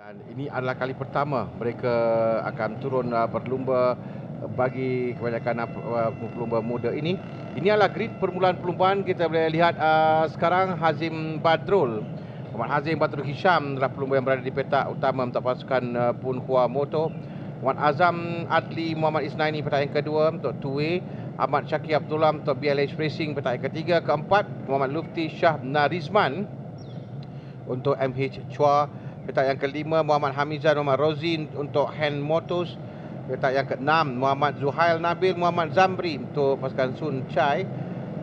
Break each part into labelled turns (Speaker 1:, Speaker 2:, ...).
Speaker 1: Dan ini adalah kali pertama mereka akan turun berlumba bagi kebanyakan pelumba muda ini. Ini adalah grid permulaan perlumbaan. Kita boleh lihat sekarang Hazim Badrul, Muhammad Hazim Badrul Hisham adalah pelumba yang berada di petak utama untuk pasukan Punhua Motor. Muhammad Azam Adli Muhammad Isnaini petak yang kedua untuk 2-way. Ahmad Syakir Abdullah untuk BLH Racing petak yang ketiga. Keempat Muhammad Lufti Shah Narizman untuk MH Chua. Petak yang kelima Muhammad Hamizan Muhammad Rozin untuk Hand Motors. Petak yang keenam Muhammad Zuhail Nabil Muhammad Zamri untuk pasukan Sun Chai.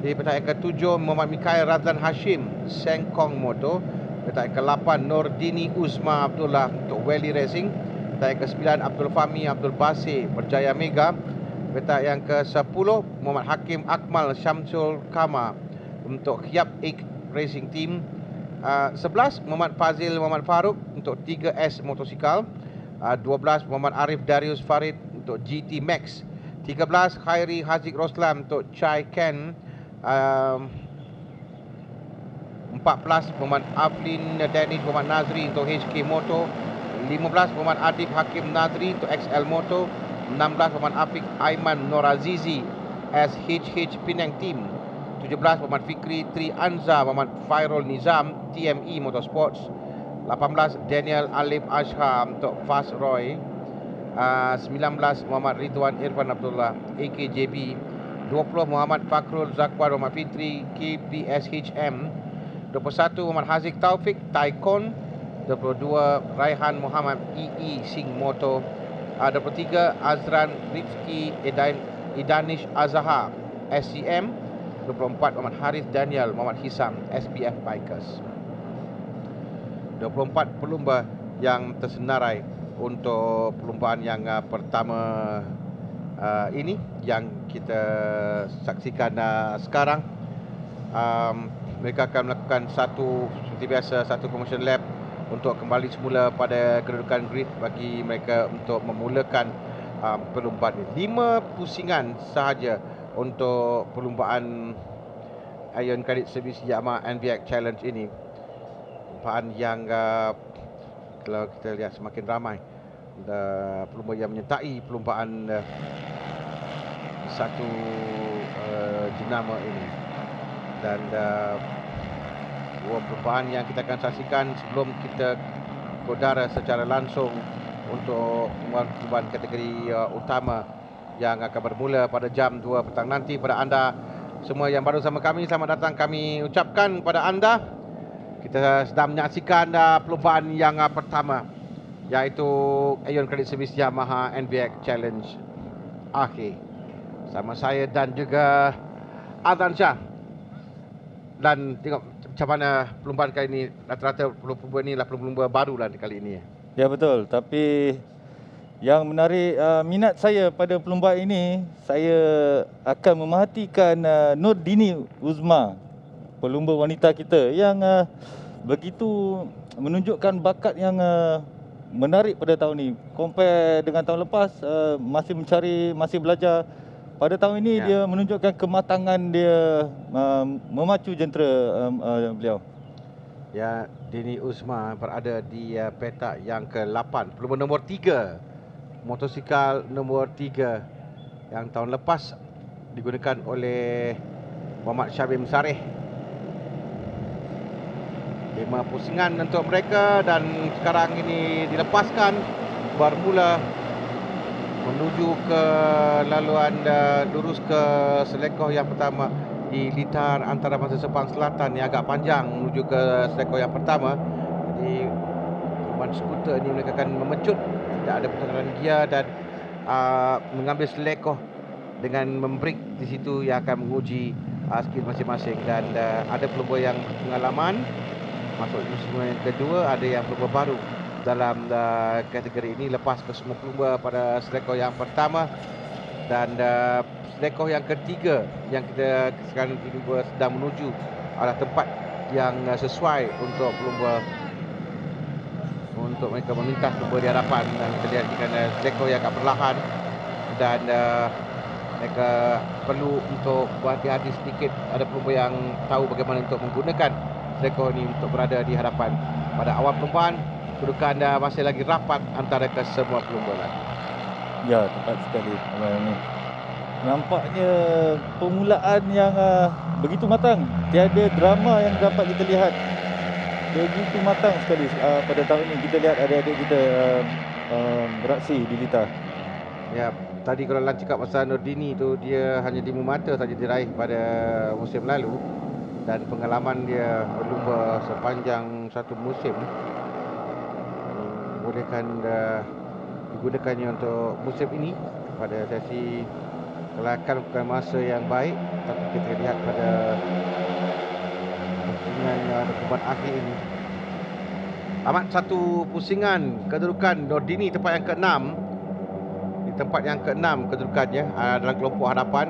Speaker 1: Di petak yang ketujuh Muhammad Mikhail Razan Hashim Sengkong Motor. Petak yang ke-8 Nordini Uzma Abdullah untuk Wally Racing. Petak yang ke-9 Abdul Fahmi Abdul Basir Berjaya Mega. Petak yang ke-10 Muhammad Hakim Akmal Syamsul Kama untuk Hiap Ek Racing Team. 11 Muhammad Fazil Muhammad Farouk untuk 3S Motosikal. 12 Muhammad Arif Darius Farid untuk GT Max. 13 Khairi Haziq Roslan untuk Chai Ken. 14 Muhammad Aflin Danish Muhammad Nazri untuk HK Moto. 15 Muhammad Adib Hakim Nazri untuk XL Moto. 16 Muhammad Afiq Aiman Norazizi SHH Penang Team. 17 Muhammad Fikri Tri Anza Muhammad Fairul Nizam TME Motorsports. 18 Daniel Alif Ashar untuk Fast Roy. 19 Muhammad Ridwan Irfan Abdullah AKJB. 20 Muhammad Fakrul Zakwar Muhammad Fitri KPSHM. 21 Muhammad Haziq Taufik Taikon. 22 Raihan Muhammad EE Sing Moto. 23 Azran Rifki Idanish Azhar SCM. 24 Muhammad Haris Daniel Muhammad Hisam SPF Bikers. 24 pelumba yang tersenarai untuk perlumbaan yang pertama ini yang kita saksikan sekarang. Mereka akan melakukan seperti biasa satu promotion lap untuk kembali semula pada kedudukan grid bagi mereka untuk memulakan perlumbaan ini. 5 pusingan sahaja untuk perlumbaan Iron Credit Service Yamaha NVX Challenge ini. Perlumbaan yang kalau kita lihat semakin ramai pelumba yang menyertai perlumbaan satu jenama ini. Dan dua perlumbaan yang kita akan saksikan sebelum kita kodara secara langsung untuk perlumbaan kategori utama yang akan bermula pada jam 2 petang nanti. Pada anda semua yang baru sama kami, selamat datang kami ucapkan kepada anda. Kita sedang menyaksikan perlumbaan yang pertama, iaitu Ion Credit Service Yamaha NVX Challenge akhir. Sama saya dan juga Adnan Shah. Dan tengok macam mana perlumbaan kali ini. Rata-rata pelumba ni adalah pelumba baru lah kali ini.
Speaker 2: Ya betul, tapi yang menarik minat saya pada perlumbaan ini, saya akan memerhatikan Nordini Uzma, pelumba wanita kita yang begitu menunjukkan bakat yang menarik pada tahun ini. Compare dengan tahun lepas, masih belajar. Pada tahun ini dia menunjukkan kematangan dia, memacu jentera beliau.
Speaker 1: Ya, Dini Uzma berada di petak yang ke-8, pelumba nombor 3. Motosikal nombor 3 yang tahun lepas digunakan oleh Muhammad Syabim Sareh. 5 pusingan untuk mereka dan sekarang ini dilepaskan bermula menuju ke laluan lurus ke selekoh yang pertama di litar antara Masa Sepang Selatan yang agak panjang menuju ke selekoh yang pertama. Jadi perlumbaan skuter ini mereka akan memecut, tidak ada putaran gear dan mengambil selekoh dengan membreak di situ yang akan menguji skill masing-masing. Dan ada pelumba yang pengalaman masuk musim yang kedua, ada yang pelumba baru dalam kategori ini lepas ke semua pelumba pada selekoh yang pertama. Dan selekoh yang ketiga yang kita sekarang sedang menuju adalah tempat yang sesuai untuk pelumba, untuk mereka memintas pelumba di hadapan. Dan kita lihat kerana selekoh yang agak perlahan dan mereka perlu untuk berhati-hati sedikit. Ada pelumba yang tahu bagaimana untuk menggunakan selekoh ini untuk berada di hadapan. Pada awal perlumbaan kedudukan masih lagi rapat antara kesemua pelumba lagi.
Speaker 2: Ya, tepat sekali Abang Amin. Nampaknya permulaan yang begitu matang. Tiada drama yang dapat kita lihat. Begitu matang sekali pada tahun ini. Kita lihat adik-adik kita beraksi di litar.
Speaker 1: Ya, tadi kalau Lan cakap pasal Nordini tu, dia hanya 5 mata saja diraih pada musim lalu. Dan pengalaman dia berlumba sepanjang satu musim bolehkan digunakannya untuk musim ini pada sesi kelakan bukan masa yang baik, tapi kita lihat pada pusingan percubaan akhir ini amat satu pusingan kedudukan Nordini tempat yang ke-6. Di tempat yang ke-6 kedudukannya dalam kelompok hadapan.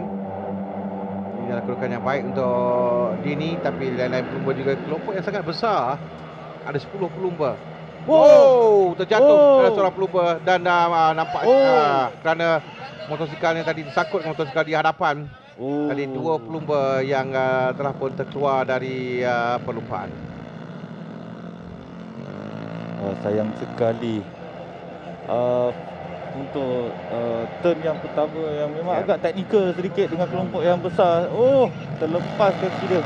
Speaker 1: Ini adalah kedudukan yang baik untuk Dini, tapi lain-lain pelumba juga. Kelompok yang sangat besar, ada 10 pelumba. Wow, terjatuh ada seorang pelumba dan nampak kerana motosikalnya tadi tersangkut dengan motosikal di hadapan. Tadi 2 pelumba yang telah pun terkeluar dari perlumbaan.
Speaker 2: Sayang sekali. Untuk turn yang pertama yang memang agak teknikal sedikit dengan kelompok yang besar. Terlepas kaki dia.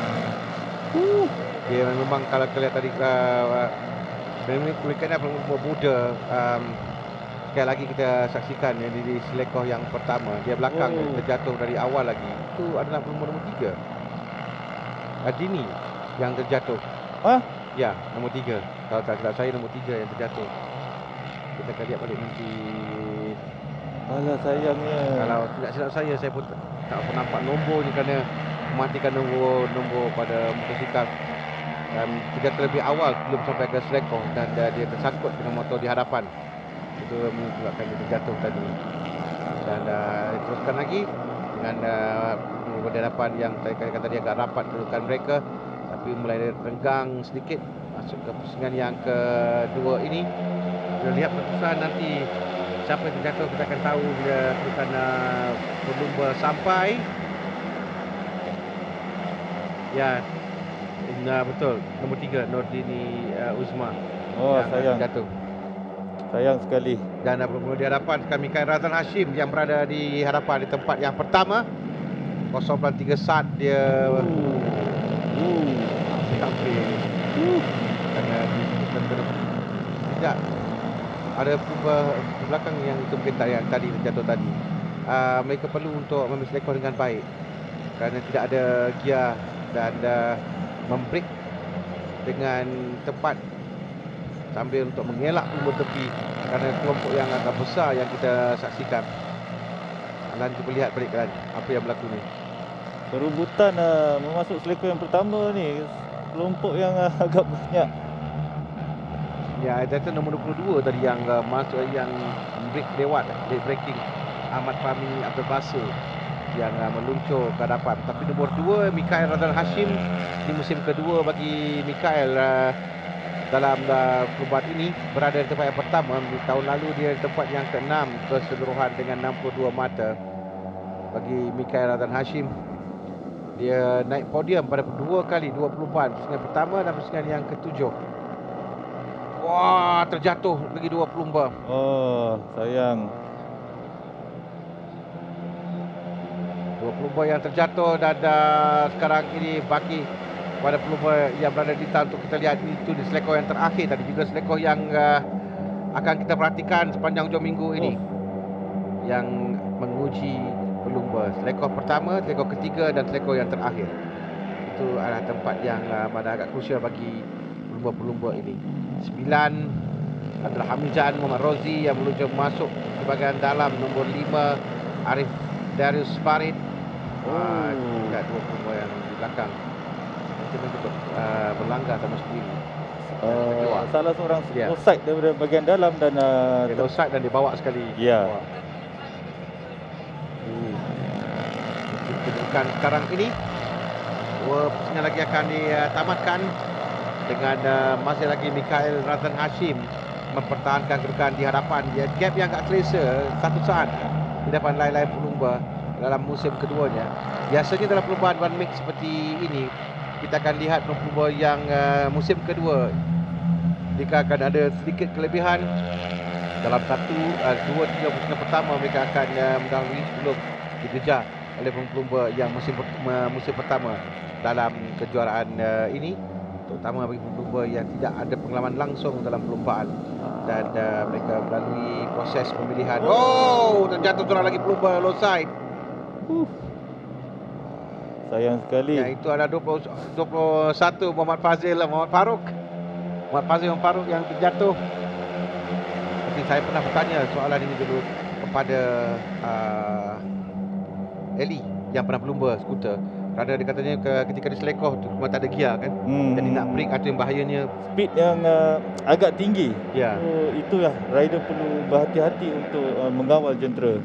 Speaker 1: Dia memang kalau kita lihat tadi memang kulikannya pelumba muda. Sekali lagi kita saksikan yang di selekoh yang pertama, dia belakang terjatuh dari awal lagi. Itu adalah pelumba nombor 3, Dini yang terjatuh. Ya, nombor 3. Kalau tak silap saya nombor 3 yang terjatuh. Kita akan lihat balik nanti.
Speaker 2: Alah, sayangnya.
Speaker 1: Kalau tidak silap saya pun tak pernah nampak nombornya kerana mematikan nombor pada motosikal. Dan terjatuh lebih awal belum sampai ke selekoh dan dia tersangkut dengan motor di hadapan. Itu menyebabkan dia terjatuh tadi. Dan teruskan lagi dengan hadapan yang tadi agak rapat kedudukan mereka, tapi mulai renggang sedikit masuk ke pusingan yang kedua ini. Kita lihat keputusan nanti siapa yang terjatuh, kita akan tahu bila kedudukan pelumba sampai. Ya, betul, nombor 3 Nordini Uzma.
Speaker 2: Sayang.
Speaker 1: Jatuh.
Speaker 2: Sayang sekali.
Speaker 1: Dan pelumba di hadapan Mikael Razan Hashim yang berada di hadapan di tempat yang pertama. 0.3 saat dia hampir kerana tidak ada pelumba di belakang yang itu mungkin yang tadi terjatuh tadi. Mereka perlu untuk mengambil selekor dengan baik kerana tidak ada gear dan membreak dengan tepat sambil untuk mengelak pelumba tepi kerana kelompok yang agak besar yang kita saksikan. Lan cuba lihat balik kan apa yang berlaku ni.
Speaker 2: Perebutan memasuk selekor yang pertama ni, kelompok yang agak banyak.
Speaker 1: Ya, itu nombor 22 tadi yang masuk, yang break lewat, late breaking, Ahmad Fahmi Abdul Basir yang meluncur ke hadapan. Tapi nombor 2 Mikael Razan Hashim di musim kedua bagi Mikael dalam perlumbaan ini berada di tempat yang pertama. Di tahun lalu dia di tempat yang ke-6 keseluruhan dengan 62 mata. Bagi Mikael Razan Hashim, dia naik podium pada 2 kali 2 perlumbaan, pusingan pertama dan pusingan yang ke-7. Wah, terjatuh lagi 2 pelumba.
Speaker 2: Sayang.
Speaker 1: 2 pelumba yang terjatuh dan sekarang ini baki pada pelumba yang berada di tangan untuk kita lihat itu di selekoh yang terakhir tadi, juga selekoh yang akan kita perhatikan sepanjang hujung minggu ini yang menguji pelumba. Selekoh pertama, selekoh ketiga dan selekoh yang terakhir. Itu adalah tempat yang mana agak krusial bagi pelumba-pelumba ini. 9 adalah Hamizan Muhammad Rozi yang meluncur masuk di bahagian dalam. Nombor 5 Arif Darius Farid. Juga 2 pelumba yang di belakang macam berlanggar sama sendiri.
Speaker 2: Salah seorang offside daripada bahagian dalam dan
Speaker 1: offside dan dibawa sekali.
Speaker 2: Ya.
Speaker 1: Kedudukan sekarang ini 2 pusingan lagi akan ditamatkan dengan masih lagi Mikael Razan Hashim mempertahankan kedudukan di hadapan dia. Gap yang agak selesa 1 saat di depan lain-lain pelumba dalam musim keduanya. Biasanya dalam perlumbaan one mix seperti ini kita akan lihat pelumba yang musim kedua Jika akan ada sedikit kelebihan dalam 2-3 pusingan pertama, mereka akan mendahului sebelum dikejar oleh pelumba yang musim pertama dalam kejuaraan ini, terutama bagi pelumba yang tidak ada pengalaman langsung dalam perlumbaan, dan mereka melalui proses pemilihan. Terjatuh seorang lagi pelumba low side.
Speaker 2: Sayang sekali.
Speaker 1: Yang itu adalah 21 Muhammad Fazil Faruk yang terjatuh. Tapi saya pernah bertanya soalan ini dulu kepada Eli yang pernah berlumba skuter. Kerana dia katanya ketika diselekoh tu memang tak ada gear kan. Jadi nak break atau yang bahayanya
Speaker 2: Speed yang agak tinggi.
Speaker 1: Ya.
Speaker 2: So, itulah rider perlu berhati-hati untuk mengawal jentera.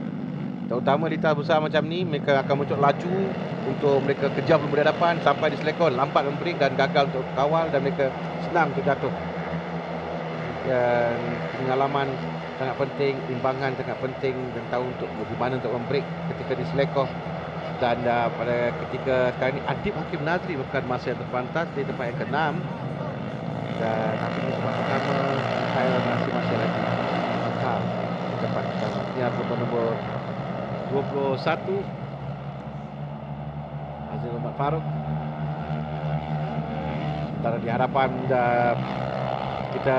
Speaker 1: Terutama di tahap besar macam ni, mereka akan muncul laju untuk mereka kejar pelumba di hadapan sampai diselekoh, lambat membreak dan gagal untuk kawal, dan mereka senang terjatuh. Dan pengalaman sangat penting, imbangan sangat penting, dan tahu untuk bagaimana untuk membreak ketika diselekoh. Dan pada ketika sekarang ini Adib Hakim Nazri bukan masa yang terpantas di tempat yang ke-6, dan Hakim di tempat pertama, saya masih lagi akal di tempat pertama. Ini adalah nombor 21 Azil Muhammad Faruk. Sementara di hadapan kita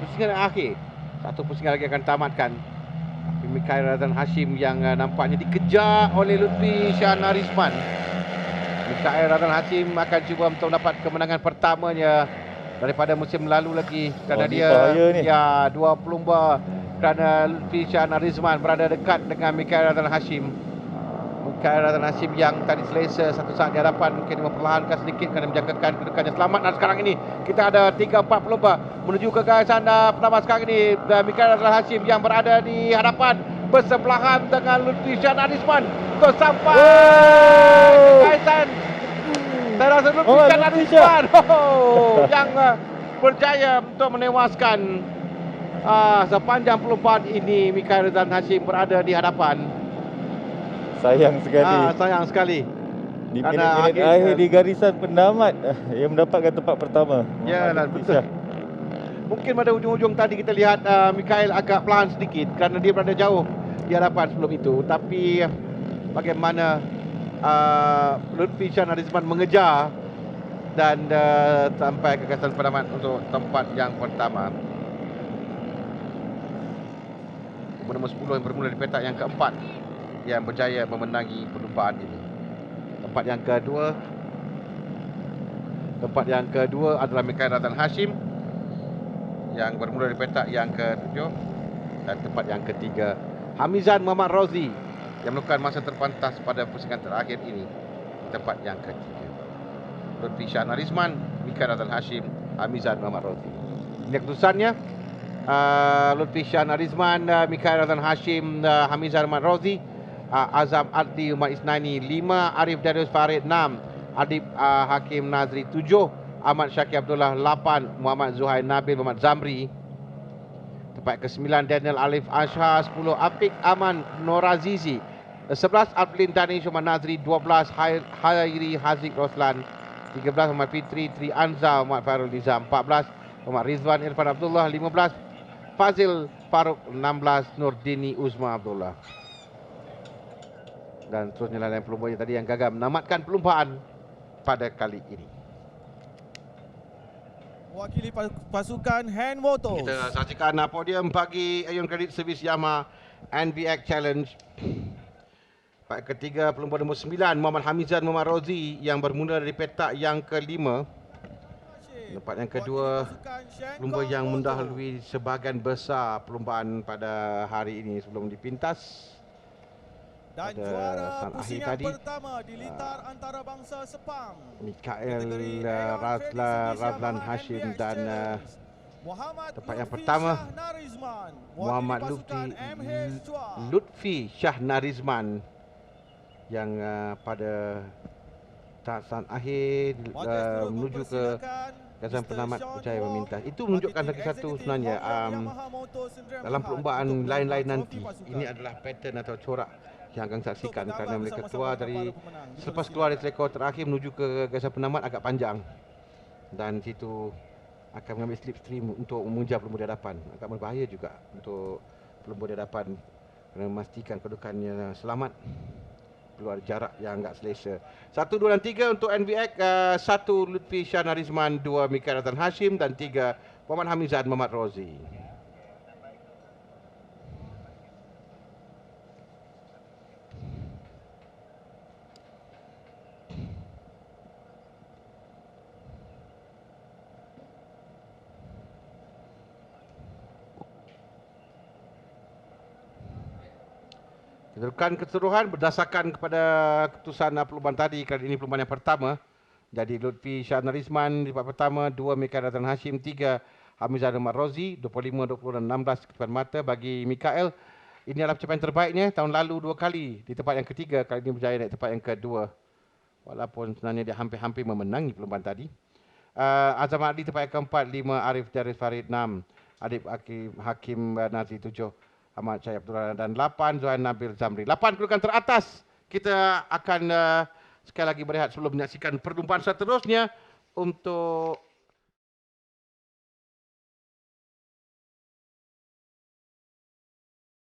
Speaker 1: pusingan akhir, satu pusingan lagi akan tamatkan. Tapi Mikhail Razan Hashim yang nampaknya dikejar oleh Lutfi Shahnarizman. Mikhail Razan Hashim akan cuba untuk mendapat kemenangan pertamanya daripada musim lalu lagi, kerana dia dua pelumba, kerana Lutfi Shahnarizman berada dekat dengan Mikhail Razan Hashim. Mikhail Razan Hashim yang tadi selesa satu saat di hadapan, mungkin memperlahankan sedikit kerana menjagakan kedudukannya selamat. Dan sekarang ini kita ada 3-4 pelumba menuju ke garisan pertama. Sekarang ini Mikhail Razan Hashim yang berada di hadapan bersebelahan dengan Lutfi Shahnarizman untuk sampai garisan. Saya rasa Lutfi Shahnarizman yang berjaya untuk menewaskan. Sepanjang perlumbaan ini Mikhail Razan Hashim berada di hadapan.
Speaker 2: Sayang sekali.
Speaker 1: Sayang sekali.
Speaker 2: Di minit-minit akhir di garisan pendamat yang mendapatkan tempat pertama.
Speaker 1: Ya, betul. Mungkin pada ujung-ujung tadi kita lihat Mikhail agak perlahan sedikit kerana dia berada jauh di hadapan sebelum itu. Tapi bagaimana Lutfi Shahnarizman mengejar dan sampai ke garisan pendamat untuk tempat yang pertama. Nombor 10 yang bermula di petak yang keempat yang berjaya memenangi perlumbaan ini. Tempat yang kedua adalah Mikhail Razan Hashim yang bermula di petak yang ke-7, dan tempat yang ketiga Hamizan Muhammad Rozi yang melakukan masa terpantas pada pusingan terakhir ini. Tempat yang ketiga Lutfi Shahnarizman, Mikhail Razan Hashim, Hamizan Muhammad Rozi. Ini keputusannya. Lutfi Shahnarizman, Mikhail Razan Hashim, Hamizan Muhammad Rozi, Azam Adli Umar Isnani 5, Arif Darius Farid 6, Adib Hakim Nazri 7, Ahmad Syakir Abdullah 8, Muhammad Zuhair Nabil Muhammad Zamri. Tempat ke-9 Daniel Alif Ashar, 10 Afiq Aman Norazizi, 11 Adlin Danish Muhammad Nazri, 12 Hairi Haziq Roslan, 13 Muhammad Fitri Tri Anza Muhammad Farul Nizam, 14 Muhammad Rizwan Irfan Abdullah, 15 Fazil Faruk, 16 Nurdini Uzma Abdullah. Dan seterusnya lain pelumba yang tadi yang gagal menamatkan perlumbaan pada kali ini.
Speaker 3: Mewakili pasukan Hand Motors,
Speaker 1: kita saksikan podium bagi Ayun Credit Service Yamaha NVX Challenge. Pada ketiga pelumba nombor 9 Muhammad Hamizan Muhammad Rozi yang bermula dari petak yang ke-5. Tempat yang kedua pelumba yang mendahului sebahagian besar perlumbaan pada hari ini sebelum dipintas.
Speaker 3: dan juara pusingan pertama di litar antarabangsa Sepang,
Speaker 1: Mikhail Razan Hashim, dan tempat yang pertama Muhammad Lutfi Shahnarizman yang pada tahapan akhir menuju ke garisan penamat berjaya memintas. Itu menunjukkan lagi satu sebenarnya dalam perlumbaan lain-lain nanti, ini adalah pattern atau corak yang akan saksikan kerana mereka keluar dari selepas keluar dari selekor terakhir menuju ke garisan penamat agak panjang, dan situ akan mengambil slipstream untuk mengejar pelumba di hadapan. Agak berbahaya juga untuk pelumba di hadapan kerana memastikan kedudukannya selamat. Perlu ada jarak yang agak selesa. 1, 2 dan 3 untuk NVX. 1 Lutfi Syahna Rizman, 2 Mikael Ratan Hashim dan 3 Muhammad Hamizan Muhammad Rozi. Kedudukan keseluruhan berdasarkan kepada keputusan perlumbaan tadi, kerana ini perlumbaan yang pertama. Jadi Lutfi Syahna Rizman di tempat pertama, 2 Mikael Ratan Hashim, 3 Hamizan Muhammad Rozi, 25, 20 dan 16 ketutupan mata bagi Mikael. Ini adalah pencapaian terbaiknya tahun lalu 2 kali di tempat yang ketiga, kali ini berjaya naik tempat yang kedua. Walaupun sebenarnya dia hampir-hampir memenangi perlumbaan tadi. Azam Ali tempat yang keempat, 5 Arif Daris Farid, 6 Adib Hakim Nazri, 7 Ahmad Syed Abdullah dan 8 Zuhair Nabil Zamri. 8 kedudukan teratas. Kita akan sekali lagi berehat sebelum menyaksikan perlumbaan seterusnya untuk